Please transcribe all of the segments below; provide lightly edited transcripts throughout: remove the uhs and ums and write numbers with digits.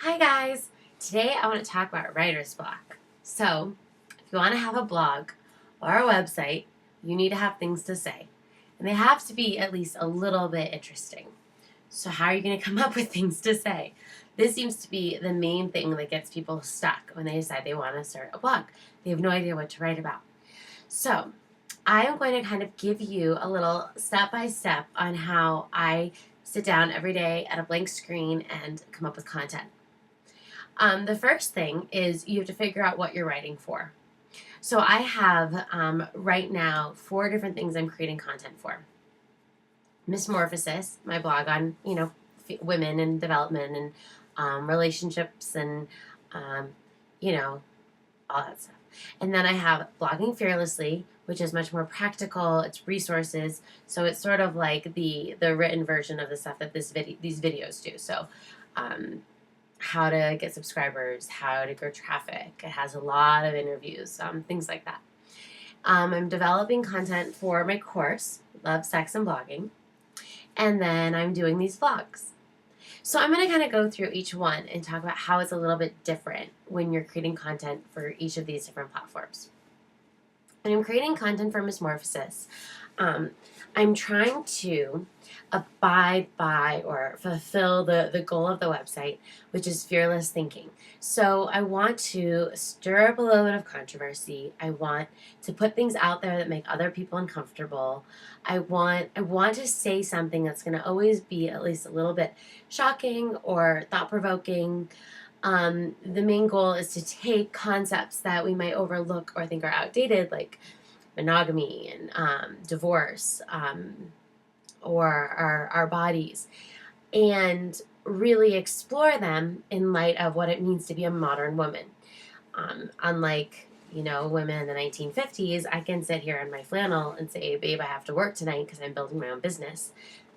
Hi guys! Today I want to talk about writer's block. So, if you want to have a blog or a website, you need to have things to say. And they have to be at least a little bit interesting. So, how are you going to come up with things to say? This seems to be the main thing that gets people stuck when they decide they want to start a blog. They have no idea what to write about. So, I am going to kind of give you a little step by step on how I sit down every day at a blank screen and come up with content. The first thing is you have to figure out what you're writing for. So I have right now 4 different things I'm creating content for. Mismorphosis, my blog on women and development and relationships and um, all that stuff. And then I have Blogging Fearlessly, which is much more practical. It's resources, so it's sort of like the written version of the stuff that these videos do. So. How to get subscribers, how to grow traffic. It has a lot of interviews, things like that. I'm developing content for my course, Love, Sex, and Blogging. And then I'm doing these vlogs. So I'm going to kind of go through each one and talk about how it's a little bit different when you're creating content for each of these different platforms. When I'm creating content for Mismorphosis, I'm trying to abide by or fulfill the goal of the website, which is fearless thinking. So I want to stir up a little bit of controversy. I want to put things out there that make other people uncomfortable. I want to say something that's going to always be at least a little bit shocking or thought-provoking. The main goal is to take concepts that we might overlook or think are outdated, like monogamy and divorce, or our bodies, and really explore them in light of what it means to be a modern woman. Unlike women in the 1950s, I can sit here in my flannel and say, babe, I have to work tonight because I'm building my own business.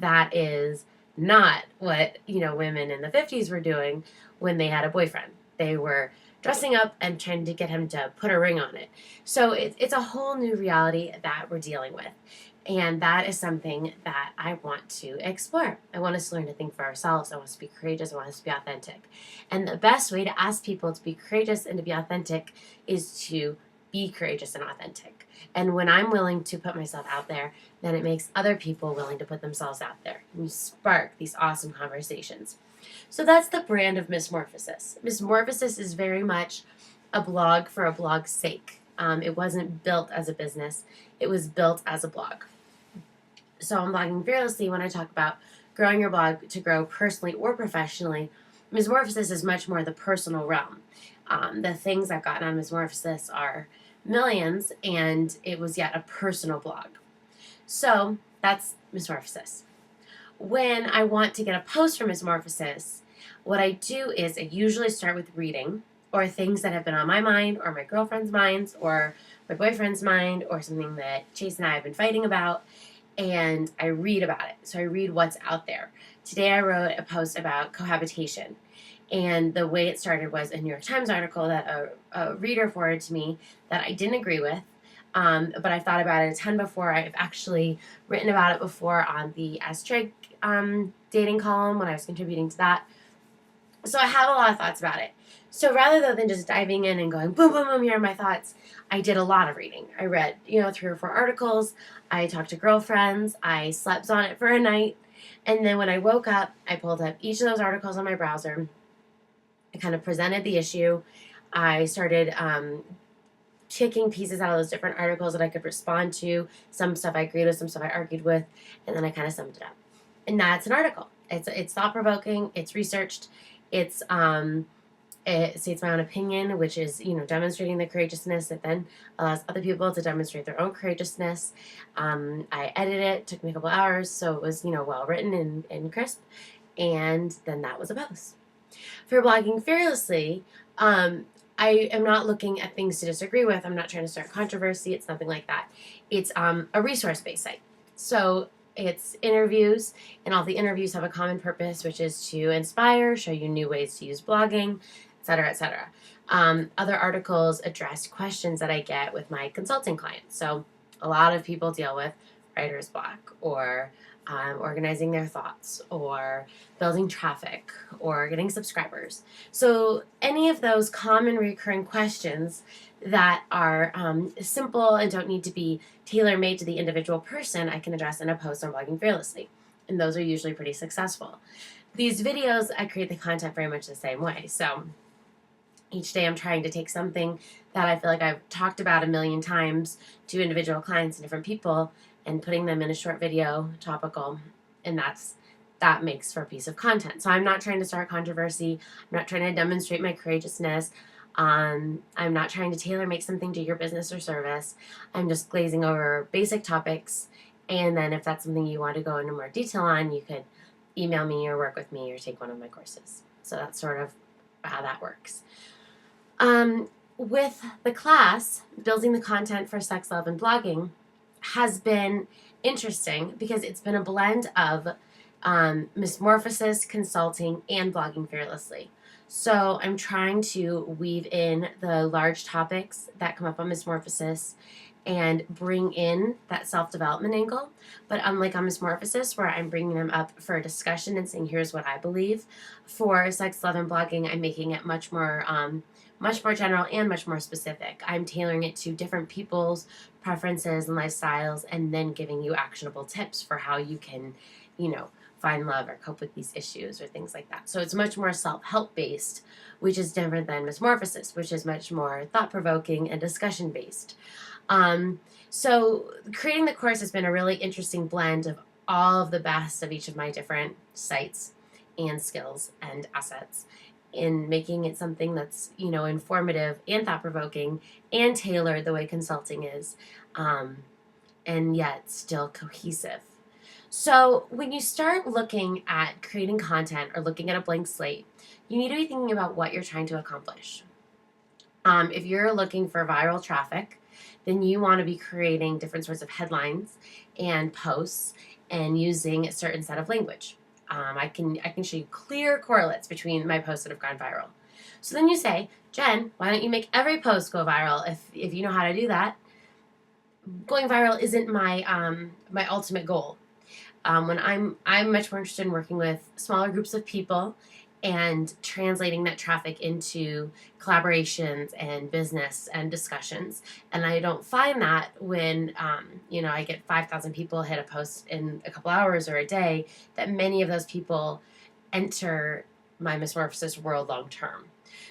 That is not what women in the 50s were doing when they had a boyfriend. They were dressing up and trying to get him to put a ring on it. So it's a whole new reality that we're dealing with. And that is something that I want to explore. I want us to learn to think for ourselves. I want us to be courageous. I want us to be authentic. And the best way to ask people to be courageous and to be authentic is to be courageous and authentic. And when I'm willing to put myself out there, then it makes other people willing to put themselves out there. And we spark these awesome conversations. So that's the brand of Mismorphosis. Mismorphosis is very much a blog for a blog's sake. It wasn't built as a business. It was built as a blog. So on Blogging Fearlessly, when I talk about growing your blog to grow personally or professionally, Mismorphosis is much more the personal realm. The things I've gotten on Mismorphosis are millions, and it was yet a personal blog. So that's Mismorphosis. When I want to get a post from Mismorphosis, what I do is I usually start with reading or things that have been on my mind or my girlfriend's minds or my boyfriend's mind or something that Chase and I have been fighting about, and I read about it. So I read what's out there. Today I wrote a post about cohabitation, and the way it started was a New York Times article that a reader forwarded to me that I didn't agree with, but I've thought about it a ton before. I've actually written about it before on the Astrig dating column when I was contributing to that. So I have a lot of thoughts about it. So rather than just diving in and going, boom, boom, boom, here are my thoughts, I did a lot of reading. I read, 3 or 4 articles. I talked to girlfriends. I slept on it for a night. And then when I woke up, I pulled up each of those articles on my browser. I kind of presented the issue. I started picking pieces out of those different articles that I could respond to. Some stuff I agreed with, some stuff I argued with, and then I kind of summed it up. And that's an article. It's thought-provoking. It's researched. It states my own opinion, which is, demonstrating the courageousness that then allows other people to demonstrate their own courageousness. I edited it. It took me a couple hours, so it was, well written and crisp. And then that was a post. For Blogging Fearlessly, I am not looking at things to disagree with. I'm not trying to start controversy. It's nothing like that. It's a resource-based site. So it's interviews, and all the interviews have a common purpose, which is to inspire, show you new ways to use blogging, etc., etc. Other articles address questions that I get with my consulting clients. So a lot of people deal with writer's block or organizing their thoughts, or building traffic, or getting subscribers. So any of those common recurring questions that are simple and don't need to be tailor-made to the individual person, I can address in a post on Blogging Fearlessly. And those are usually pretty successful. These videos, I create the content very much the same way. So each day I'm trying to take something that I feel like I've talked about a million times to individual clients and different people and putting them in a short video, topical, and that makes for a piece of content. So I'm not trying to start controversy. I'm not trying to demonstrate my courageousness. I'm not trying to tailor make something to your business or service. I'm just glazing over basic topics, and then if that's something you want to go into more detail on, you could email me or work with me or take one of my courses. So that's sort of how that works. With the class, building the content for sex, love, and blogging has been interesting because it's been a blend of Mismorphosis, consulting, and Blogging Fearlessly. So I'm trying to weave in the large topics that come up on Mismorphosis and bring in that self-development angle. But unlike on Mismorphosis, where I'm bringing them up for a discussion and saying, here's what I believe, for sex, love, and blogging, I'm making it much more general and much more specific. I'm tailoring it to different people's preferences and lifestyles, and then giving you actionable tips for how you can, find love or cope with these issues or things like that. So it's much more self-help based, which is different than Mismorphosis, which is much more thought-provoking and discussion-based. So creating the course has been a really interesting blend of all of the best of each of my different sites and skills and assets, in making it something that's, informative and thought-provoking and tailored the way consulting is, and yet still cohesive. So when you start looking at creating content or looking at a blank slate, you need to be thinking about what you're trying to accomplish. If you're looking for viral traffic, then you want to be creating different sorts of headlines and posts and using a certain set of language. I can show you clear correlates between my posts that have gone viral. So then you say, Jen, why don't you make every post go viral if you know how to do that? Going viral isn't my my ultimate goal. When I'm much more interested in working with smaller groups of people and translating that traffic into collaborations and business and discussions. And I don't find that when, I get 5,000 people hit a post in a couple hours or a day, that many of those people enter my Mismorphosis world long term.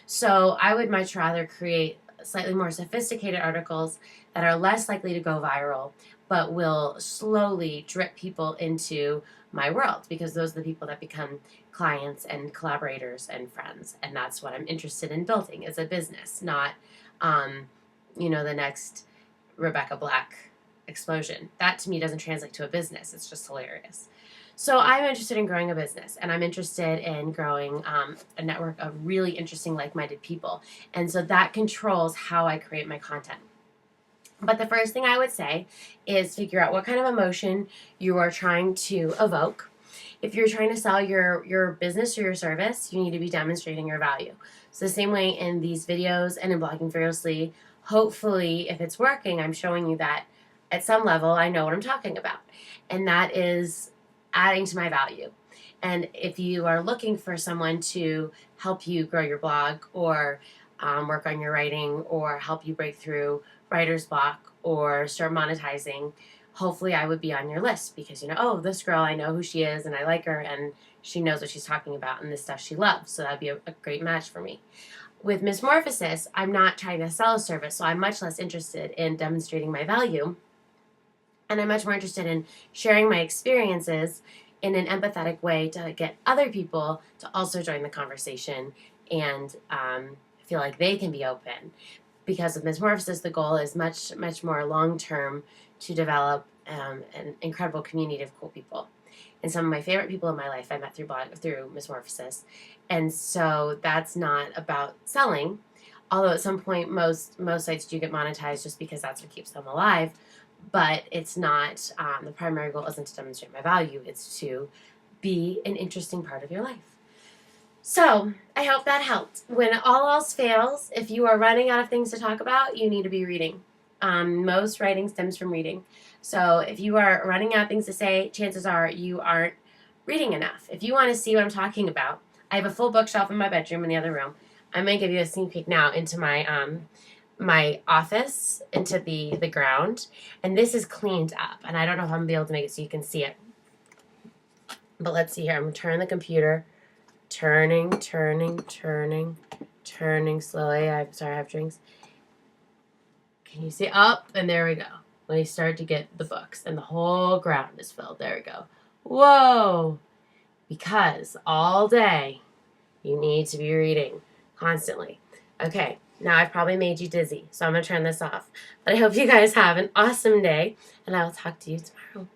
So I would much rather create slightly more sophisticated articles that are less likely to go viral, but will slowly drip people into my world, because those are the people that become clients and collaborators and friends, and that's what I'm interested in building as a business, not the next Rebecca Black explosion. That to me doesn't translate to a business. It's just hilarious. So I'm interested in growing a business, and I'm interested in growing a network of really interesting like-minded people, and so that controls how I create my content. But the first thing I would say is figure out what kind of emotion you are trying to evoke. If you're trying to sell your business or your service, you need to be demonstrating your value. So the same way in these videos and in Blogging Fearlessly, hopefully if it's working, I'm showing you that at some level I know what I'm talking about. And that is adding to my value. And if you are looking for someone to help you grow your blog, or work on your writing, or help you break through writer's block, or start monetizing, hopefully I would be on your list, because this girl, I know who she is and I like her and she knows what she's talking about and this stuff she loves, so that'd be a great match for me. With Mismorphosis, I'm not trying to sell a service, so I'm much less interested in demonstrating my value, and I'm much more interested in sharing my experiences in an empathetic way to get other people to also join the conversation and feel like they can be open. Because with Mismorphosis, the goal is much, much more long-term, to develop an incredible community of cool people. And some of my favorite people in my life I met through Mismorphosis. And so that's not about selling, although at some point most sites do get monetized just because that's what keeps them alive. But it's not, the primary goal isn't to demonstrate my value, it's to be an interesting part of your life. So, I hope that helped. When all else fails, if you are running out of things to talk about, you need to be reading. most writing stems from reading. So if you are running out of things to say, chances are you aren't reading enough. If you want to see what I'm talking about, I have a full bookshelf in my bedroom in the other room. I'm going to give you a sneak peek now into my office, into the ground. And this is cleaned up. And I don't know if I'm going to be able to make it so you can see it. But let's see here. I'm going to turn the computer. Turning slowly. I'm sorry, I have drinks. Can you see? Up, and there we go. When you start to get the books, and the whole ground is filled. There we go. Whoa! Because all day, you need to be reading constantly. Okay, now I've probably made you dizzy, so I'm going to turn this off. But I hope you guys have an awesome day, and I will talk to you tomorrow.